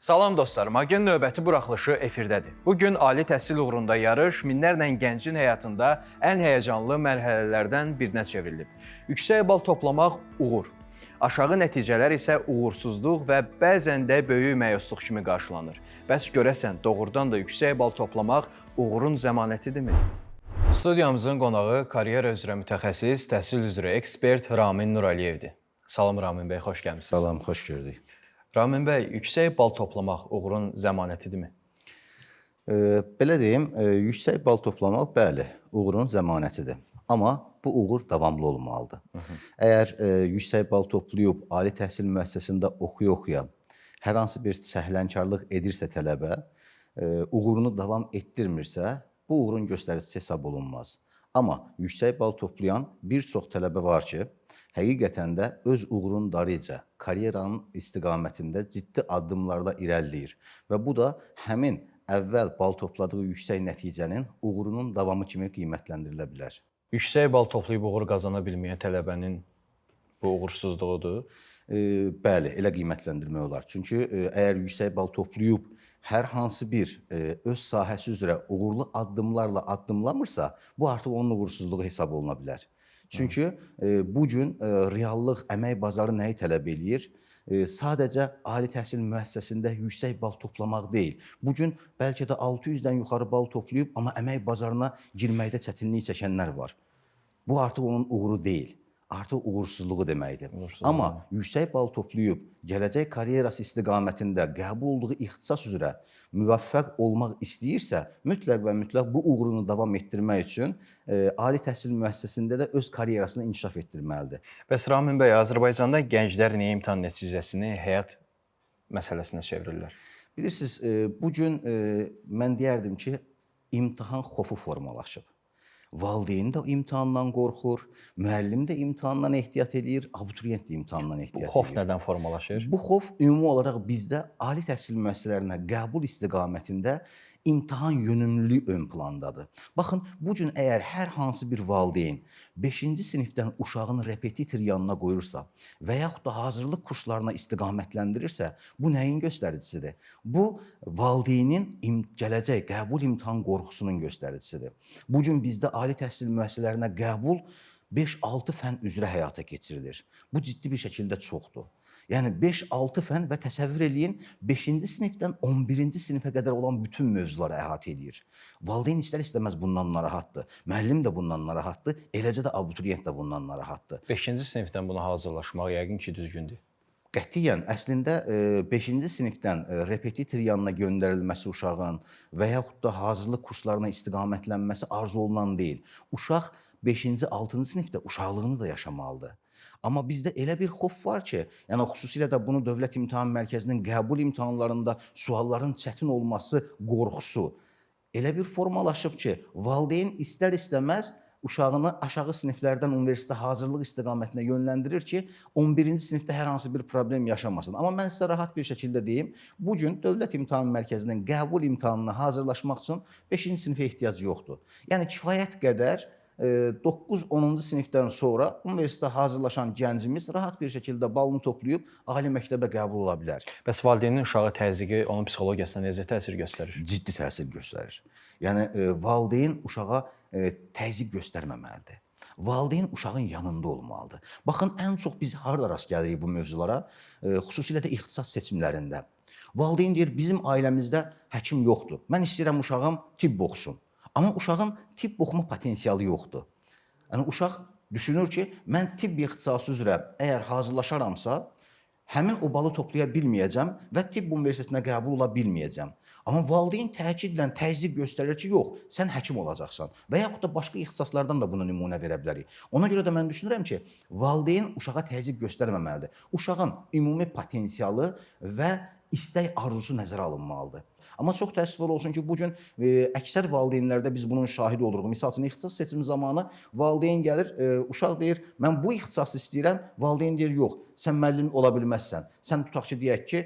Salam dostlarım, Agent növbəti buraxılışı efirdədir. Bugün ali təhsil uğrunda yarış minlərlə gəncin həyatında ən həyəcanlı mərhələlərdən birinə çevrilib. Yüksək bal toplamaq uğur, aşağı nəticələr isə uğursuzluq və bəzən də böyük məyusluq kimi qarşılanır. Bəs görəsən, doğrudan da yüksək bal toplamaq uğurun zəmanətidirmi? Studiyamızın qonağı karyera üzrə mütəxəssis, təhsil üzrə ekspert Ramin Nuraliyevdir. Salam Ramin bəy, xoş gəlmisiniz. Salam, xoş gördük. Ramin bəy, yüksək bal toplamaq uğurun zəmanətidirmi? Belə deyim, yüksək bal toplamaq bəli, uğurun zəmanətidir. Amma bu uğur davamlı olmalıdır. Əgər yüksək bal toplayıb ali təhsil müəssisəsində oxuya-oxuya hər hansı bir səhlənkarlıq edirsə tələbə, uğurunu davam etdirmirsə, bu uğurun göstəricisi hesab olunmaz. Amma yüksək bal toplayan bir çox tələbə var ki, həqiqətən də öz uğurun darıca karyeranın istiqamətində ciddi addımlarla irəliləyir və bu da həmin əvvəl bal topladığı yüksək nəticənin uğurunun davamı kimi qiymətləndirilə bilər. Yüksək bal toplayıb uğur qazana bilməyən tələbənin bu uğursuzluğudur. Bəli, elə qiymətləndirmək olar. Çünki əgər yüksək bal toplayıb hər hansı bir öz sahəsi üzrə uğurlu addımlarla addımlamırsa, bu artıq onun uğursuzluğu hesab oluna bilər. Çünki bu gün reallıq, əmək bazarı nəyi tələb eləyir? Sadəcə ali təhsil müəssisəsində yüksək bal toplamaq deyil. Bu gün bəlkə də 600-dən yuxarı bal toplayıb, amma əmək bazarına girməkdə çətinlik çəkənlər var. Bu artıq onun uğuru deyil. Artıq uğursuzluğu deməkdir. Amma yüksək bal toplayıb, gələcək karyerası istiqamətində qəbul olduğu ixtisas üzrə müvəffəq olmaq istəyirsə, mütləq və mütləq bu uğurunu davam etdirmək üçün ali təhsil müəssisəsində də öz karyerasını inkişaf etdirməlidir. Bəs Ramin bəy, Azərbaycanda gənclər niyə imtahan nəticəsini həyat məsələsinə çevirirlər? Bilirsiniz, bu gün mən deyərdim ki, imtahan xofu formalaşıb. Valideyn də imtahandan qorxur, müəllim də imtahandan ehtiyat edir, abituriyent də imtahandan ehtiyat edir. Bu xof nədən formalaşır? Bu xof ümumi olaraq bizdə ali təhsil müəssisələrinə qəbul istiqamətində imtahan yönümlülüyü ön plandadır. Baxın, bu gün əgər hər hansı bir valideyn 5-ci sinifdən uşağını repetitor yanına qoyursa və yaxud da hazırlıq kurslarına istiqamətləndirirsə, bu nəyin göstəricisidir? Bu, valideynin gələcək qəbul imtahan qorxusunun göstəricisidir. Bu gün bizdə ali təhsil müəssisələrinə qəbul 5-6 fən üzrə həyata keçirilir. Bu ciddi bir şəkildə çoxdur. Yəni 5-6 fən və təsəvvür eləyin 5-ci sinifdən 11-ci sinifə qədər olan bütün mövzuları əhatə edir. Valideyn istər-istəməz bundan narahatdır. Müəllim də bundan narahatdır, eləcə də abituriyent də bundan narahatdır. 5-ci sinifdən buna hazırlaşmaq yəqin ki, düzgündür. Qətiyyən, əslində 5-ci sinifdən repetitor yanına göndərilməsi uşağın və yaxud da hazırlıq kurslarına istiqamətlənməsi arzu olunan deyil. Uşaq 5-ci, 6-cı sinifdə uşaqlığını da yaşamalıdır. Amma bizdə elə bir xof var ki, yəni xüsusilə də bunu Dövlət İmtahan Mərkəzinin qəbul imtahanlarında sualların çətin olması qorxusu elə bir formalaşıb ki, valideyn istər-istəməz uşağını aşağı siniflərdən universitetə hazırlıq istiqamətinə yönləndirir ki, 11-ci sinifdə hər hansı bir problem yaşamasın. Amma mən sizə rahat bir şəkildə deyim, bu gün Dövlət İmtahan Mərkəzinin qəbul imtahanına hazırlaşmaq üçün 5-ci sinifə ehtiyac yoxdur. Yəni kifayət qədər 9-10-cu sinifdən sonra universitetə hazırlaşan gəncimiz rahat bir şəkildə balını toplayıb ali məktəbə qəbul ola bilər. Bəs valideynin uşağa təzyiqi onun psixologiyasına necə təsir göstərir? Ciddi təsir göstərir. Yəni valideyn uşağa təzyiq göstərməməlidir. Valideyn uşağın yanında olmalıdır. Baxın, ən çox biz harda rast gəlirik bu mövzulara? Xüsusilə də ixtisas seçimlərində. Valideyn deyir, bizim ailəmizdə həkim yoxdur. Mən istəyirəm uşağım tibb oxusun. Amma uşağın tibb oxuma potensialı yoxdur. Yəni, uşaq düşünür ki, mən tibb ixtisası üzrə əgər hazırlaşaramsa, həmin o balı toplaya bilməyəcəm və tibb universitetinə qəbul ola bilməyəcəm. Amma valideyn təkidlə təzyiq göstərir ki, yox, sən həkim olacaqsan və yaxud da başqa ixtisaslardan da buna nümunə verə bilərik. Ona görə də mən düşünürəm ki, valideyn uşağa təzyiq göstərməməlidir. Uşağın ümumi potensialı və istək arzusu nəzərə alınmalıdır. Amma çox təəssüflər olsun ki, bugün əksər valideynlərdə biz bunun şahidi oluruq. Misal üçün, ixtisas seçimi zamanı valideyn gəlir, uşaq deyir, mən bu ixtisası istəyirəm, valideyn deyir, yox, sən müəllim ola bilməzsən. Sən tutaq ki, deyək ki,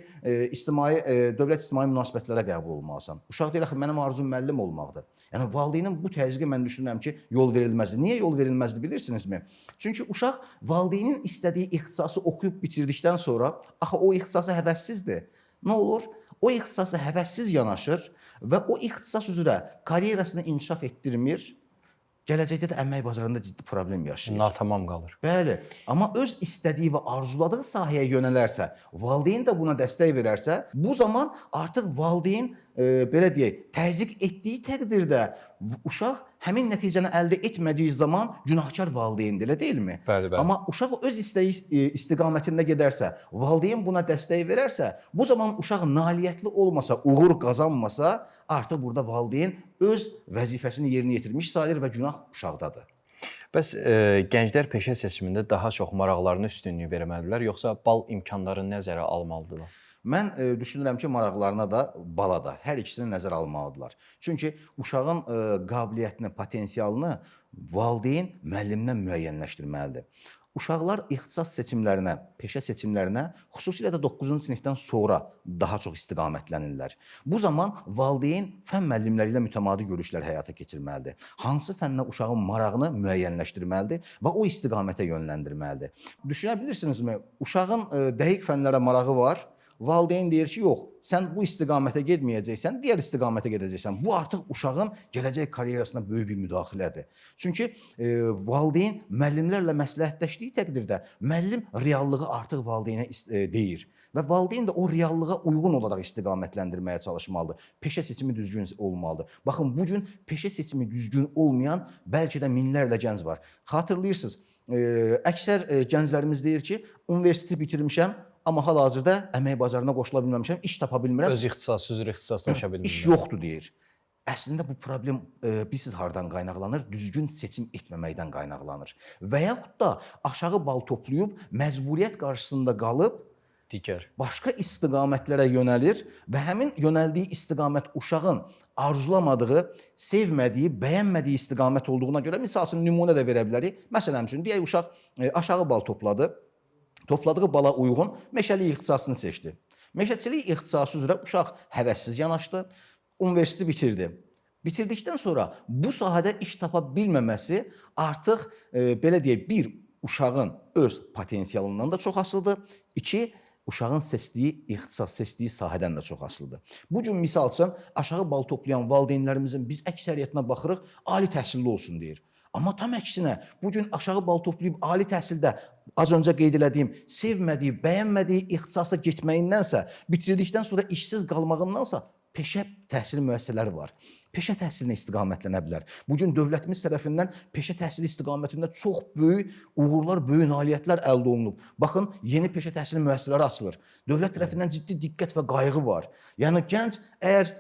dövlət ictimai münasibətlərə qəbul olmalısan. Uşaq deyir, mənim arzum müəllim olmaqdır. Yəni, valideynin bu təzyiqə mən düşünürəm ki, yol verilməzdir. Niyə yol verilməzdir bilirsinizmi? Çünki uşaq valideynin istədiyi ixtisası oxuyub bitirdikdən sonra, axı o ixtisasa həvəssizdir. Nə olur? o ixtisasa həvəssiz yanaşır və o ixtisas üzrə karyerasını inkişaf etdirmir. Gələcəkdə də əmək bazarında ciddi problem yaşayır. Natamam qalır. Bəli, amma öz istədiyi və arzuladığı sahəyə yönələrsə, valideyn də buna dəstək verərsə, bu zaman artıq valideyn belə deyək, təzyiq etdiyi təqdirdə uşaq həmin nəticəni əldə etmədiyi zaman günahkar valideyndir, elə deyilmi? Bəli, bəli. Amma uşaq öz istəyi istiqamətində gedərsə, valideyn buna dəstək verərsə, bu zaman uşaq nailiyyətli olmasa, uğur qazanmasa, artıq burada valideyn öz vəzifəsini yerinə yetirmiş sayılır və günah uşaqdadır. Bəs gənclər peşə seçimində daha çox maraqlarına üstünlük verməlidirlər, yoxsa bal imkanlarını nəzərə almalıdırlar? Mən düşünürəm ki, maraqlarına da, bala da, hər ikisini nəzərə almalıdırlar. Çünki uşağın qabiliyyətini, potensialını valideyn müəllimdən müəyyənləşdirməlidir. Uşaqlar ixtisas seçimlərinə, peşə seçimlərinə xüsusilə də 9-cu sinifdən sonra daha çox istiqamətlənirlər. Bu zaman valideyn fənn müəllimləri ilə mütəmadi görüşlər həyata keçirməlidir. Hansı fənnə uşağın marağını müəyyənləşdirməlidir və o istiqamətə yönləndirməlidir. Düşünə bilirsinizmi, uşağın dəqiq fənnlərə marağı var. Valideyn deyir ki, yox, sən bu istiqamətə getməyəcəksən, digər istiqamətə gedəcəksən. Bu artıq uşağın gələcək karyerasına böyük bir müdaxilədir. Çünki valideyn müəllimlərlə məsləhətləşdiyi təqdirdə müəllim reallığı artıq valideynə deyir və valideyn də o reallığa uyğun olaraq istiqamətləndirməyə çalışmalıdır. Peşə seçimi düzgün olmalıdır. Baxın, bu gün peşə seçimi düzgün olmayan bəlkə də minlərlə gənc var. Xatırlayırsınız, əksər gənclərimiz deyir ki, universiteti bitirmişəm, amma hal-hazırda əmək bazarına qoşula bilməmişəm, iş tapa bilmirəm. Öz ixtisası üzrə ixtisaslaşa bilmirlər. İş yoxdur deyir. Əslində bu problem bilirsiniz hardan qaynaqlanır? Düzgün seçim etməməkdən qaynaqlanır. Və yaxud da aşağı bal toplayıb məcburiyyət qarşısında qalıb başqa istiqamətlərə yönəlir və həmin yönəldiyi istiqamət uşağın arzulamadığı, sevmədiyi, bəyənmədiyi istiqamət olduğuna görə misal üçün nümunə də verə bilərik. Məsələn üçün deyək uşaq aşağı bal topladı. Topladığı bala uyğun meşəlik ixtisasını seçdi. Meşəçilik ixtisası üzrə uşaq həvəssiz yanaşdı, universiteti bitirdi. Bitirdikdən sonra bu sahədə iş tapa bilməməsi artıq belə deyək, bir, uşağın öz potensialından da çox asılıdır. İki, uşağın seçdiyi ixtisas, seçdiyi sahədən də çox asılıdır. Bu gün misal üçün aşağı bal toplayan valideynlərimizin biz əksəriyyətinə baxırıq, ali təhsilli olsun deyir. Amma tam əksinə, bu gün aşağı bal toplayıb ali təhsildə az öncə qeyd elədiyim, sevmədiyi, bəyənmədiyi ixtisasa getməyindən bitirdikdən sonra işsiz qalmağındansa peşə təhsil müəssisələri var. Peşə təhsilinə istiqamətlənə bilər. Bu gün dövlətimiz tərəfindən peşə təhsili istiqamətində çox böyük uğurlar, böyük nailiyyətlər əldə olunub. Baxın, yeni peşə təhsili müəssisələri açılır. Dövlət tərəfindən ciddi diqqət və qayğı var. Yəni gənc əgər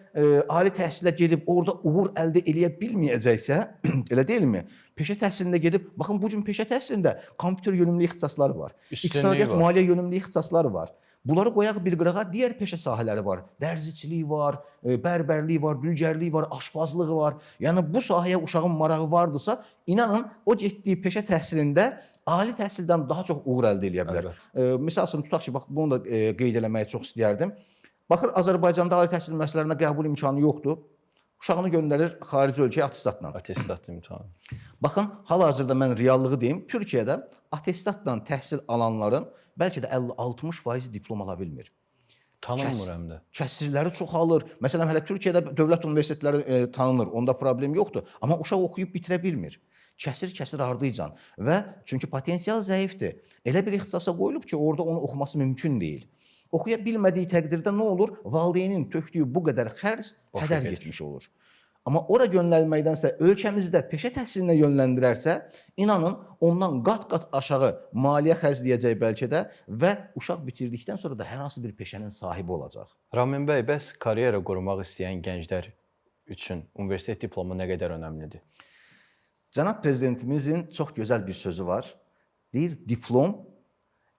ali təhsilə gedib orada uğur əldə eləyə bilməyəcəksə, elə deyilmi? Peşə təhsilində gedib, baxın bu gün peşə təhsilində kompüter yönümlü ixtisaslar var. İqtisadiyyat, maliyyə yönümlü ixtisaslar var. Bunları qoyaq bir qırağa, digər peşə sahələri var. Dərziçilik var, bərbərlik var, dülgərlik var, aşpazlığı var. Yəni bu sahəyə uşağın marağı vardısa, inanın o getdiyi peşə təhsilində ali təhsildən daha çox uğur əldə edə bilər. Misal üçün tutaq ki, bax bunu da qeyd eləməyi çox istəyərdim. Baxır, Azərbaycanda ali təhsil müəssisələrinə qəbul imkanı yoxdur. Uşağını göndərir xarici ölkəyə attestatla. Attestat imtahanı. Baxın, hal-hazırda mən reallığı deyim, Türkiyədə attestatla təhsil alanların bəlkə də 50-60% diplom ala bilmir. Tanınmır həm də. Kəsirləri çoxalır. Məsələn, hələ Türkiyədə dövlət universitetləri tanınır, onda problem yoxdur. Amma uşaq oxuyub bitirə bilmir. Kəsir ardıcan və çünki potensial zəifdir. Elə bir ixtisasa qoyulub ki, orada onu oxuması mümkün deyil. Oxuya bilmədiyi təqdirdə nə olur? Valideynin tökdüyü bu qədər xərc hədər getmiş olur. Amma ora yönəlməkdənsə ölkəmizdə peşə təhsilinə yönləndirərsə, inanın ondan qat-qat aşağı maliyyə xərcləyəcək bəlkə də və uşaq bitirdikdən sonra da hər hansı bir peşənin sahibi olacaq. Ramin bəy, bəs karyera qurmaq istəyən gənclər üçün universitet diplomu nə qədər önəmlidir? Cənab Prezidentimizin çox gözəl bir sözü var. Deyir, diplom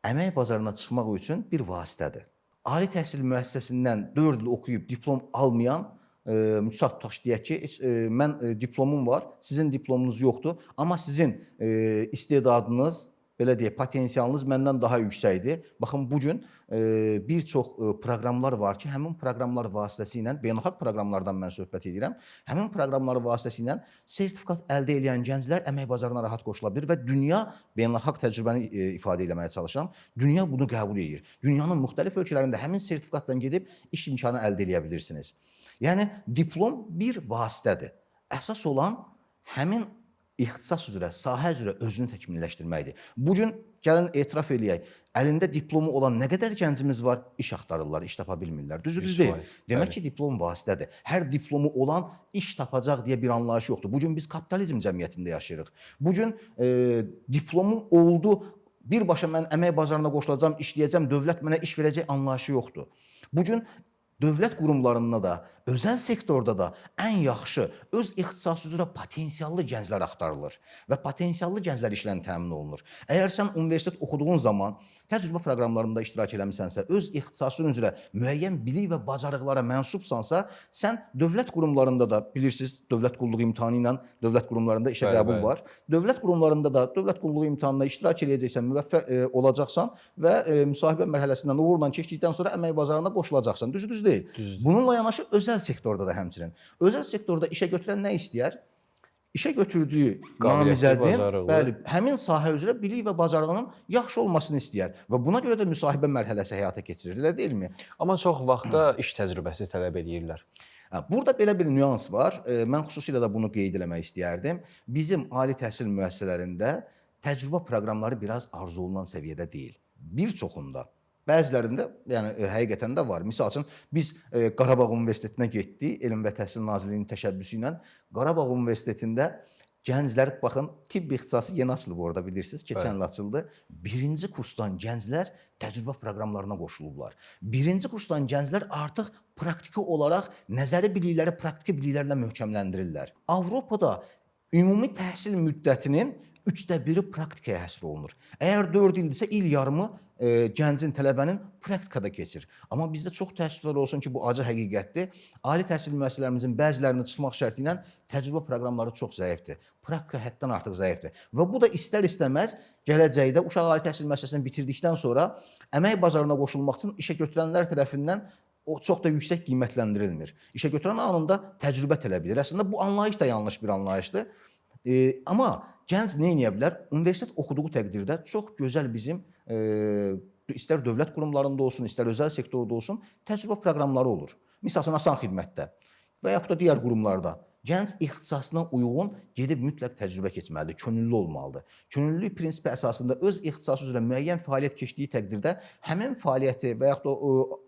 əmək bazarına çıxmaq üçün bir vasitədir. Ali təhsil müəssisəsindən 4 il oxuyub diplom almayan, tutaq deyək ki, mən diplomum var, sizin diplomunuz yoxdur, amma sizin istedadınız, belə deyək, potensialınız məndən daha yüksəkdir. Baxın bu gün bir çox proqramlar var ki, həmin proqramlar vasitəsilə beynəlxalq proqramlardan mən söhbət edirəm. Həmin proqramlar vasitəsilə sertifikat əldə edən gənclər əmək bazarına rahat qoşula bilir və dünya beynəlxalq təcrübəni ifadə etməyə çalışıram. Dünya bunu qəbul edir. Dünyanın müxtəlif ölkələrində həmin sertifikatdan gedib iş imkanı əldə edə bilirsiniz. Yəni diplom bir vasitədir. Əsas olan həmin ixtisas üzrə, sahə üzrə özünü təkmilləşdirməkdir. Bu gün gəlin etiraf eləyək, əlində diplomu olan nə qədər gəncimiz var, iş axtarırlar, iş tapa bilmirlər. Düzdür deyil. Demək ki, diplom vasitədir. Hər diplomu olan iş tapacaq deyə bir anlayış yoxdur. Bu gün biz kapitalizm cəmiyyətində yaşayırıq. Bu gün diplomum oldu, birbaşa mən əmək bazarına qoşulacağam, işləyəcəm, dövlət mənə iş verəcək anlayışı yoxdur. Bu gün dövlət qurumlarında da, özəl sektorda da ən yaxşı öz ixtisası üzrə potensiallı gənclər axtarılır və potensiallı gənclər işlə təmin olunur. Əgər sən universitet oxuduğun zaman təcrübə proqramlarında iştirak eləmisənsə, öz ixtisasın üzrə müəyyən bilik və bacarıqlara mənsubsansa, sən dövlət qurumlarında da bilirsiniz, dövlət qulluğu imtahanı ilə dövlət qurumlarında işə qəbul var. Dövlət qurumlarında da dövlət qulluğu imtahanına iştirak edəcəksən, müvəffəq olacaqsan və müsahibə mərhələsindən uğurla keçdikdən sonra əmək bazarına qoşulacaqsan. Düzdür deyil. Bununla yanaşı özəl sektorda da həmçinin. Özəl sektorda işə götürən nə istəyər? İşə götürdüyü namizədin, bəli, həmin sahə üzrə bilik və bacarığının yaxşı olmasını istəyər və buna görə də müsahibə mərhələsi həyata keçirir, elə deyilmi? Amma çox vaxtda iş təcrübəsi tələb edirlər. Burada belə bir nüans var. Mən xüsusilə də bunu qeyd eləmək istəyərdim. Bizim ali təhsil müəssisələrində təcrübə proqramları biraz arzu olunan səviyyədə deyil. Bir çoxunda. Bəzilərində, yəni həqiqətən də var. Misal üçün biz Qarabağ Universitetinə getdik, Elm və Təhsil Nazirliyinin təşəbbüsü ilə. Qarabağ Universitetində gənclər, baxın, tibb ixtisası yeni açılıb orada bilirsiniz, keçən il açıldı. Birinci kursdan gənclər təcrübə proqramlarına qoşulublar. Birinci kursdan gənclər artıq praktiki olaraq nəzəri bilikləri praktiki biliklərlə möhkəmləndirirlər. Avropada ümumi təhsil müddətinin 1/3 praktikaya həsr olunur. Əgər 4 ildirsə, il yarımı gəncin, tələbənin praktikada keçir. Amma bizdə çox təəssüflər olsun ki, bu acı həqiqətdir. Ali təhsil müəssisələrimizin bəzilərində çıxmaq şərti ilə təcrübə proqramları çox zəifdir. Praktika həddən artıq zəifdir. Və bu da istər-istəməz gələcəkdə uşaq ali təhsil müəssisəsini bitirdikdən sonra əmək bazarına qoşulmaq üçün işə götürənlər tərəfindən o çox da yüksək qiymətləndirilmir. İşə götürən anında təcrübə tələb edir. Əslində bu anlayış da yanlış bir anlayışdır. Amma gənc nə edə bilər? Universitet oxuduğu təqdirdə çox gözəl bizim istər dövlət qurumlarında olsun, istər özəl sektorda olsun, təcrübə proqramları olur. Misal asan xidmətdə və yaxud da digər qurumlarda gənc ixtisasına uyğun gedib mütləq təcrübə keçməlidir, könüllü olmalıdır. Könüllülük prinsipi əsasında öz ixtisası üzrə müəyyən fəaliyyət keçdiyi təqdirdə həmin fəaliyyəti və yaxud da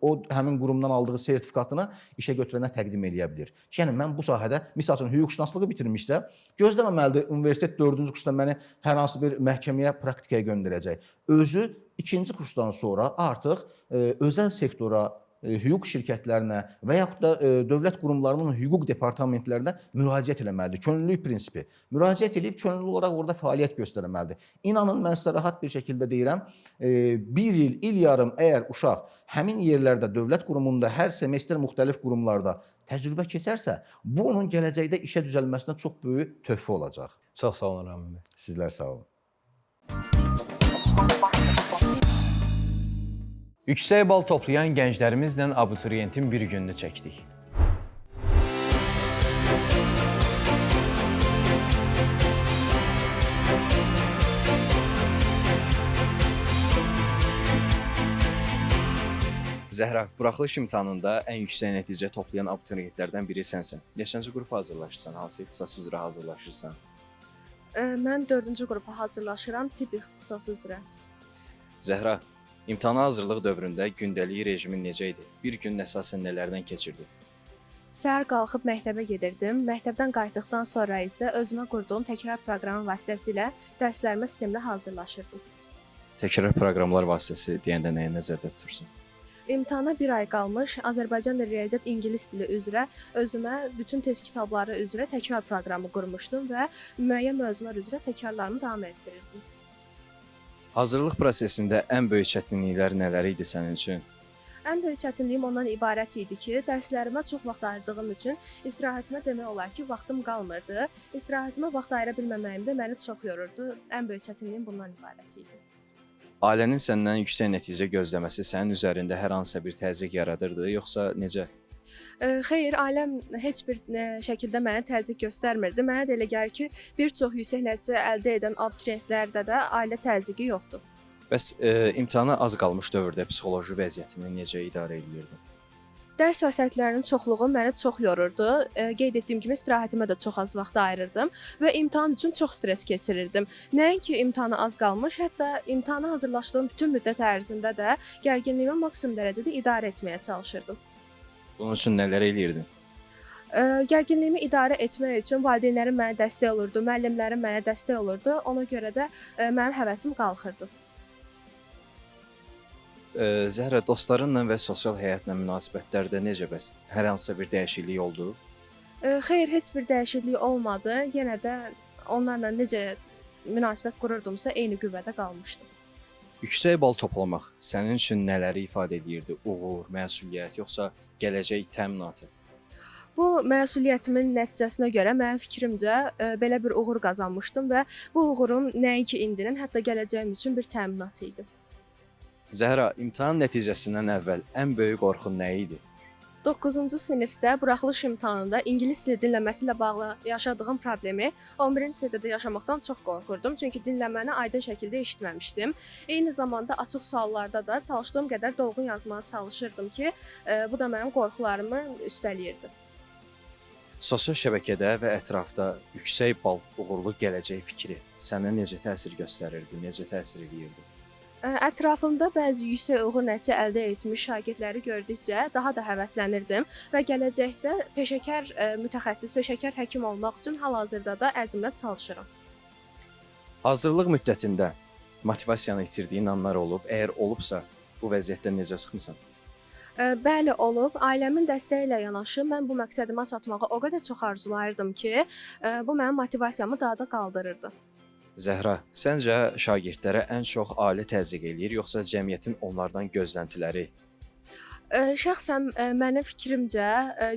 o həmin qurumdan aldığı sertifikatını işə götürənə təqdim edə bilər. Yəni mən bu sahədə misal üçün hüquqşünaslığı bitirmişsə, gözləməməlidir universitet 4-cü kursda məni hər hansı bir məhkəməyə praktikaya göndərəcək. Özü 2-ci kursdan sonra artıq özəl sektora, hüquq şirkətlərinə və yaxud da dövlət qurumlarının hüquq departamentlərinə müraciət etməlidir. Könüllülük prinsipi. Müraciət edib könüllü olaraq orada fəaliyyət göstərməlidir. İnanın mən sizə rahat bir şəkildə deyirəm, bir il, il yarım əgər uşaq həmin yerlərdə dövlət qurumunda hər semestr müxtəlif qurumlarda təcrübə keçərsə, bu onun gələcəkdə işə düzəlməsinə çox böyük töhfə olacaq. Çox sağ olun Ramin bəy. Sizlər sağ olun. Yüksək bal toplayan gənclərimizlə abituriyentin bir gününü çəkdik. Zəhra, buraxılış imtahanında ən yüksək nəticə toplayan abituriyentlərdən biri sənsən. Neçənci qrupa hazırlaşırsan? Hansı ixtisas üzrə hazırlaşırsan? Mən 4-cü qrupa hazırlaşıram, tibb ixtisası üzrə. Zəhra, İmtahana hazırlıq dövründə gündəlik rejimin necə idi? Bir gün əsasən nələrdən keçirdi? Səhər qalxıb məktəbə gedirdim. Məktəbdən qayıtdıqdan sonra isə özümə qurduğum təkrar proqramı vasitəsilə dərslərimə sistemli hazırlaşırdım. Təkrar proqramlar vasitəsi deyəndə nəyə nəzərdə tutursan? İmtahana bir ay qalmış Azərbaycan dili riyaziyyat ingilis dili üzrə özümə bütün test kitabları üzrə təkrar proqramı qurmuşdum və müəyyən mövzular üzrə təkrarlarımı davam etdirirdim. Hazırlıq prosesində ən böyük çətinliklər nələr idi sənin üçün? Ən böyük çətinliyim ondan ibarət idi ki, dərslərimə çox vaxt ayırdığım üçün istirahətimə demək olar ki, vaxtım qalmırdı. İstirahətimə vaxt ayıra bilməməyim də məni çox yorurdu. Ən böyük çətinliyim bundan ibarət idi. Ailənin səndən yüksək nəticə gözləməsi sənin üzərində hər hansısa bir təzyiq yaradırdı, yoxsa necə? Xeyr, ailəm heç bir şəkildə mənə təzyiq göstərmirdi. Mənə də elə gəlir ki, bir çox yüksək nəticə əldə edən abituriyentlərdə də ailə təzyiqi yoxdur. Bəs imtahana az qalmış dövrdə psixoloji vəziyyətini necə idarə edirdin? Dərs vəsaitlərinin çoxluğu məni çox yorurdu. Qeyd etdiyim kimi istirahətimə də çox az vaxt ayırırdım və imtahan üçün çox stress keçirirdim. Nəinki imtahana az qalmış, hətta imtahana hazırlaşdığım bütün müddət ərzində də gərginliyimi maksimum dərəcədə idarə etməyə çalışırdım. Bunun üçün nələr edirdin? Gərginliyimi idarə etmək üçün valideynlərim mənə dəstək olurdu, müəllimlərim mənə dəstək olurdu. Ona görə də mənim həvəsim qalxırdı. Zəhra, dostlarınla və sosial həyatla münasibətlərdə necə bəs? Hər hansısa bir dəyişiklik oldu? Xeyr, heç bir dəyişiklik olmadı. Yenə də onlarla necə münasibət qururdumsa, eyni qüvvədə qalmışdım. Yüksək bal toplamaq sənin üçün nələri ifadə edirdi? Uğur, məsuliyyət, yoxsa gələcək təminatı? Bu məsuliyyətimin nəticəsinə görə mənim fikrimcə belə bir uğur qazanmışdım və bu uğurum nəinki indinin, hətta gələcəyim üçün bir təminat idi. Zəhra, imtahan nəticəsindən əvvəl ən böyük qorxun nə idi? 9-cu sinifdə buraxılış imtahanında ingilis dili dinləməsi ilə bağlı yaşadığım problemi 11-ci sinifdə də yaşamaqdan çox qorxurdum. Çünki dinləməni aydın şəkildə eşitməmişdim. Eyni zamanda açıq suallarda da çalışdığım qədər dolğun yazmağa çalışırdım ki, bu da mənim qorxularımı üstələyirdi. Sosial şəbəkədə və ətrafda yüksək bal, uğurlu gələcək fikri sənə necə təsir göstərirdi, necə təsir edirdi? Ətrafımda bəzi yüksək uğur nəticə əldə etmiş şagirdləri gördükcə daha da həvəslənirdim və gələcəkdə peşəkar mütəxəssis, peşəkar həkim olmaq üçün hal-hazırda da əzmlə çalışıram. Hazırlıq müddətində motivasiyanı itirdiyin anlar olub, əgər olubsa, bu vəziyyətdən necə çıxmısan? Bəli, olub. Ailəmin dəstəyi ilə yanaşı mən bu məqsədimə çatmağı o qədər çox arzulayırdım ki, bu mənim motivasiyamı daha da qaldırırdı. Zəhra, səncə şagirdlərə ən çox ailə təzyiq eləyir, yoxsa cəmiyyətin onlardan gözləntiləri? Şəxsən mənim fikrimcə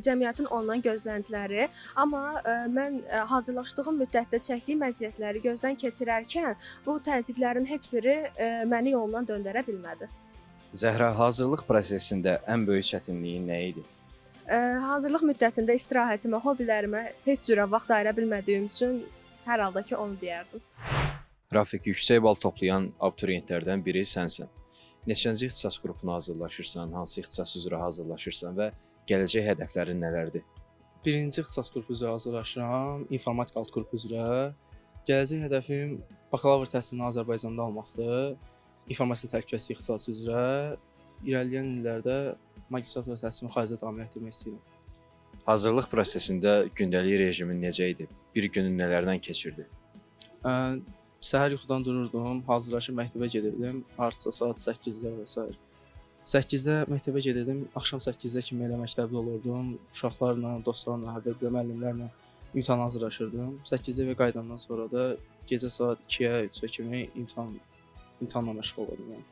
cəmiyyətin ondan gözləntiləri, amma mən hazırlaşdığım müddətdə çəkdiyim əziyyətləri gözdən keçirərkən bu təzyiqlərin heç biri məni yolumdan döndərə bilmədi. Zəhra, hazırlıq prosesində ən böyük çətinliyin nə idi? Hazırlıq müddətində istirahətimə, hobilərimə heç cürə vaxt ayıra bilmədiyim üçün hər halda ki, onu deyərdim. Rafiq, yüksək bal toplayan abituriyentlərdən biri sənsən. Neçənci ixtisas qrupuna hazırlaşırsan, hansı ixtisas üzrə hazırlaşırsan və gələcək hədəflərin nələrdir? Birinci ixtisas qrupu üzrə hazırlaşıram, informatika alt qrupu üzrə. Gələcək hədəfim bakalavr təhsilini Azərbaycanda almaqdır. İnformasiya təhlükəsizliyi ixtisası üzrə. İrəliyən illərdə magistratura təhsilimi xaricdə davam etdirmək istəyirəm. Hazırlıq prosesində gündəlik rejimin necə idi? Bir günün nələrdən keçirdi? Səhər yuxudan dururdum, hazırlaşıb məktəbə gedirdim, artısa saat 8-də və s. 8-də məktəbə gedirdim, axşam 8-də kimi elə məktəbdə olurdum, uşaqlarla, dostlarla, hətta müəllimlərlə imtahan hazırlaşırdım. 8-də evə qayıdandan sonra da gecə saat 2-yə, 3-ə kimi imtahanla məşğul olurdum.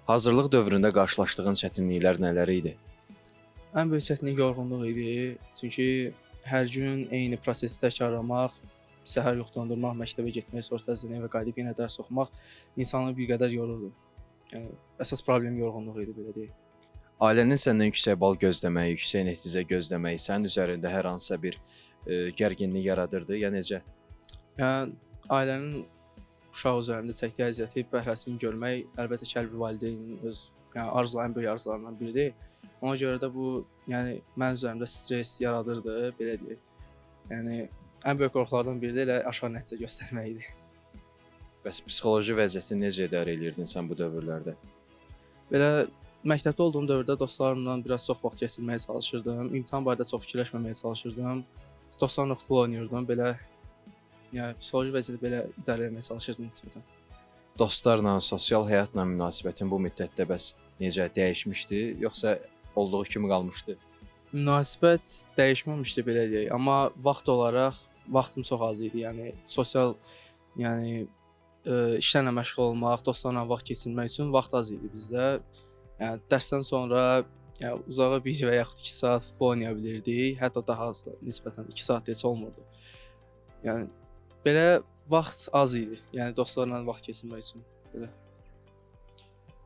Hazırlıq dövründə qarşılaşdığın çətinliklər nələr idi? Ən böyük çətinlik yorğunluq idi, çünki hər gün eyni prosesi təkrarlamaq, səhər yuxudan durmaq, məktəbə getmək, sonra təzədən evə qayıdıb yenə dərs oxumaq insanı bir qədər yorurdu. Yəni əsas problem yorğunluq idi, belə deyək. Ailənin səndən yüksək bal gözləməyi, yüksək nəticə gözləməyi sənin üzərində hər hansısa bir gərginlik yaradırdı, ya necə? Yəni ailənin uşaq üzərində çəkdiyi əziyyəti, bəhrəsini görmək əlbəttə ki, hər bir valideynin öz ən böyük arzularından biridir. Ona görə də bu, yəni mənim üzərimdə stress yaradırdı, belə deyək. Yəni ən böyük qorxulardan biri də elə aşağı nəticə göstərmək idi. Bəs psixoloji vəziyyətini necə idarə edirdin sən bu dövrlərdə? Belə məktəbdə olduğum dövrdə dostlarımla biraz çox vaxt keçirməyə çalışırdım. İmtahan barədə çox fikirləşməməyə çalışırdım. Dostlarımla futbol oynayırdım. Belə yəni psixoloji vəziyyəti belə idarə etməyə çalışırdım nisbətən. Dostlarla, sosial həyatla münasibətin bu müddətdə bəs necə dəyişmişdi, yoxsa olduğu kimi qalmışdı? Münasibət dəyişməmişdi, belə deyək, amma vaxt olaraq vaxtım çox az idi. Yəni sosial, yəni işlərlə məşğul olmaq, dostlarla vaxt keçirmək üçün vaxt az idi bizdə. Yəni dərsdən sonra uzağa 1 və yaxud 2 saat futbol oynaya bilirdik. Hətta daha az da nisbətən 2 saat heç olmurdu. Yəni belə vaxt az idi. Yəni dostlarla vaxt keçirmək üçün belə.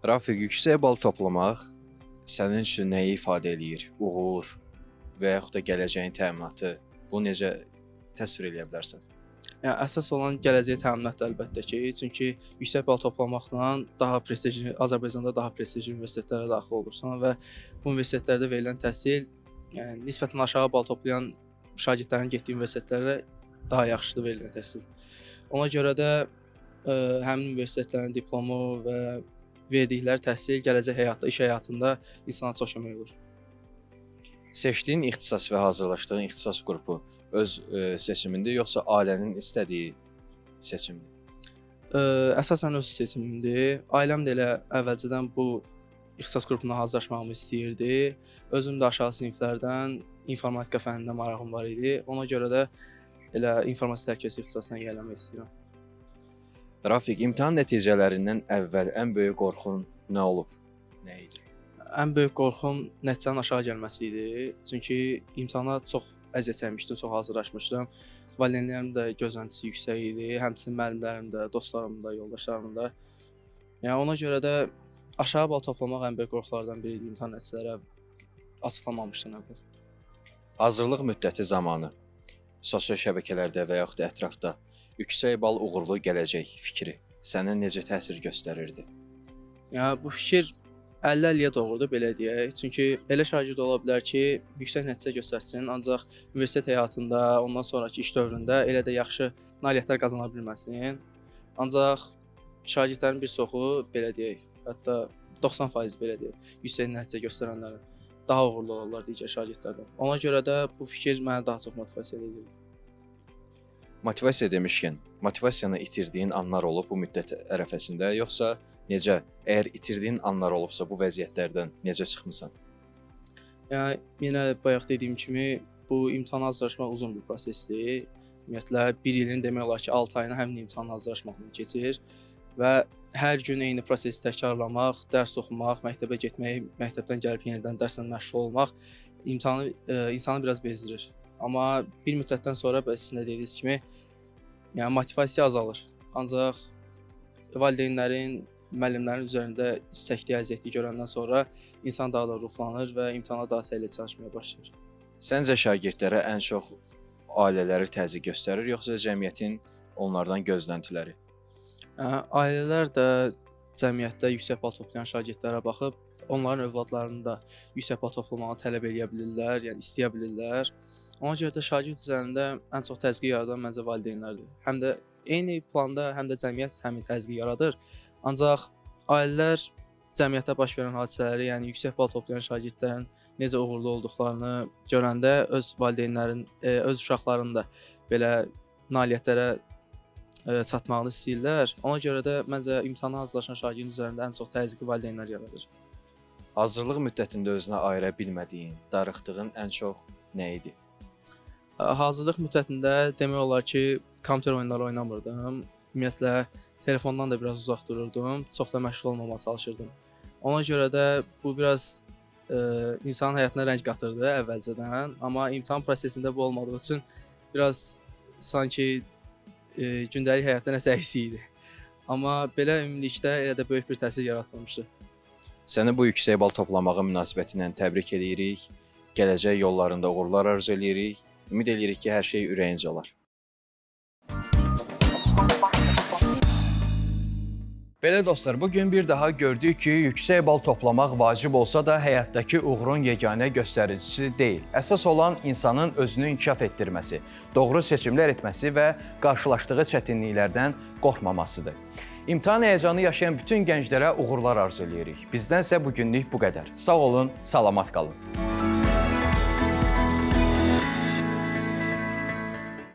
Rafiq, yüksək bal toplamaq sənin üçün nəyi ifadə eləyir? Uğur və yaxud da gələcəyin təminatı. Bunu necə təsvir edə bilərsən? Yəni əsas olan gələcək təminatdır əlbəttə ki, çünki yüksək bal toplamaqla daha prestijli Azərbaycanda daha prestijli universitetlərə daxil olursan və bu universitetlərdə verilən təhsil, yəni nisbətən aşağı bal toplayan şagirdlərin getdiyi universitetlərə daha yaxşıdır verilən təhsil. Ona görə də həmin universitetlərin diplomu və verdikləri təhsil gələcək həyatda, iş həyatında insana çox kömək olur. Seçdiyin ixtisas və hazırlaşdığın ixtisas qrupu öz seçimindir, yoxsa ailənin istədiyi seçimdir? Əsasən öz seçimimdir. Ailəm də elə əvvəlcədən bu ixtisas qrupuna hazırlaşmağımı istəyirdi. Özüm də aşağı siniflərdən informatika fənninə marağım var idi. Ona görə də elə informasiya təhlükəsizliyi ixtisasına yiyələnmək istəyirəm. Rafiq, imtahan nəticələrindən əvvəl ən böyük qorxun nə olub? Nə idi? Ən böyük qorxum nəticənin aşağı gəlməsi idi. Çünki imtahana çox əziyyət çəkmişdim, çox hazırlaşmışdım. Valideynlərim də gözləntisi yüksək idi. Həmçinin müəllimlərim də, dostlarım da, yoldaşlarım da. Yəni ona görə də aşağı bal toplamaq ən böyük qorxulardan biri idi imtahan nəticələri açıqlanmamışdan əvvəl. Hazırlıq müddəti zamanı sosial şəbəkələrdə və yaxud da ətrafda yüksək bal uğurlu gələcək fikri sənə necə təsir göstərirdi? Yəni bu fikir 50-50-yə doğrudur, belə deyək. Çünki elə şagird ola bilər ki, yüksək nəticə göstərsin, ancaq universitet həyatında, ondan sonrakı iş dövründə elə də yaxşı nailiyyətlər qazana bilməsin. Ancaq şagirdlərin bir çoxu, belə deyək, hətta 90% belə deyək, yüksək nəticə göstərənlərin daha uğurlu olurlar digər şagirdlərdən. Ona görə də bu fikir məni daha çox motivasiya edir. Motivasiya demişkən, motivasiyanı itirdiyin anlar olub bu müddət ərəfəsində, yoxsa necə? Əgər itirdiyin anlar olubsa bu vəziyyətlərdən necə çıxmısan? Yəni yenə bayaq dediyim kimi bu imtahana hazırlaşmaq uzun bir prosesdir. Ümumiyyətlə 1 ilin demək olar ki, 6 ayını həmin imtahana hazırlaşmaqla keçir və hər gün eyni prosesi təkrarlamaq, dərs oxumaq, məktəbə getmək, məktəbdən gəlib yenidən dərslə məşğul olmaq insanı biraz bezdirir. Amma bir müddətdən sonra sizin də dediyiniz kimi, yəni motivasiya azalır. Ancaq valideynlərin, müəllimlərin üzərində çəkdiyi əziyyəti görəndən sonra insan daha da ruhlanır və imtahana daha səylə çalışmaya başlayır. Səncə şagirdlərə ən çox ailələri təzyiq göstərir, yoxsa cəmiyyətin onlardan gözləntiləri? Ailələr də cəmiyyətdə yüksək bal toplayan şagirdlərə baxıb, onların övladlarını da yüksək bal toplamağı tələb edə bilirlər, yəni istəyə bilirlər. Ona görə də şagird üzərində ən çox təzyiq yaradan məncə valideynlərdir. Həm də eyni planda həm də cəmiyyət həmin təzyiqi yaradır. Ancaq ailələr cəmiyyətdə baş verən hadisələri, yəni yüksək bal toplayan şagirdlərin necə uğurlu olduqlarını görəndə öz valideynlərin, öz uşaqlarının da belə nailiyyətlərə çatmağını istəyirlər. Ona görə də məncə imtahana hazırlaşan şagirdin üzərində ən çox təzyiqi valideynlər yaradır. Hazırlıq müddətində özünə ayıra bilmədiyin, darıxdığın ən çox nə idi? Hazırlıq müddətində demək olar ki, kompüter oyunları oynamırdım. Ümumiyyətlə, telefondan da biraz uzaq dururdum, çox da məşğul olmamağa çalışırdım. Ona görə də bu biraz insanın həyatına rəng qatırdı əvvəlcədən, amma imtahan prosesində bu olmadığı üçün biraz sanki gündəlik həyatda nəsə əksik idi. Amma belə ümumilikdə elə də böyük bir təsir yaratmamışdı. Səni bu yüksək bal toplamağa münasibəti ilə təbrik edirik. Gələcək yollarında uğurlar arzu edirik. Ümid edirik ki, hər şey ürəyincə olar. Belə dostlar, bugün bir daha gördük ki, yüksək bal toplamaq vacib olsa da həyatdakı uğurun yeganə göstəricisi deyil. Əsas olan insanın özünü inkişaf etdirməsi, doğru seçimlər etməsi və qarşılaşdığı çətinliklərdən qorxmamasıdır. İmtahan həyəcanı yaşayan bütün gənclərə uğurlar arzu edirik. Bizdən isə bugünlük bu qədər. Sağ olun, salamat qalın.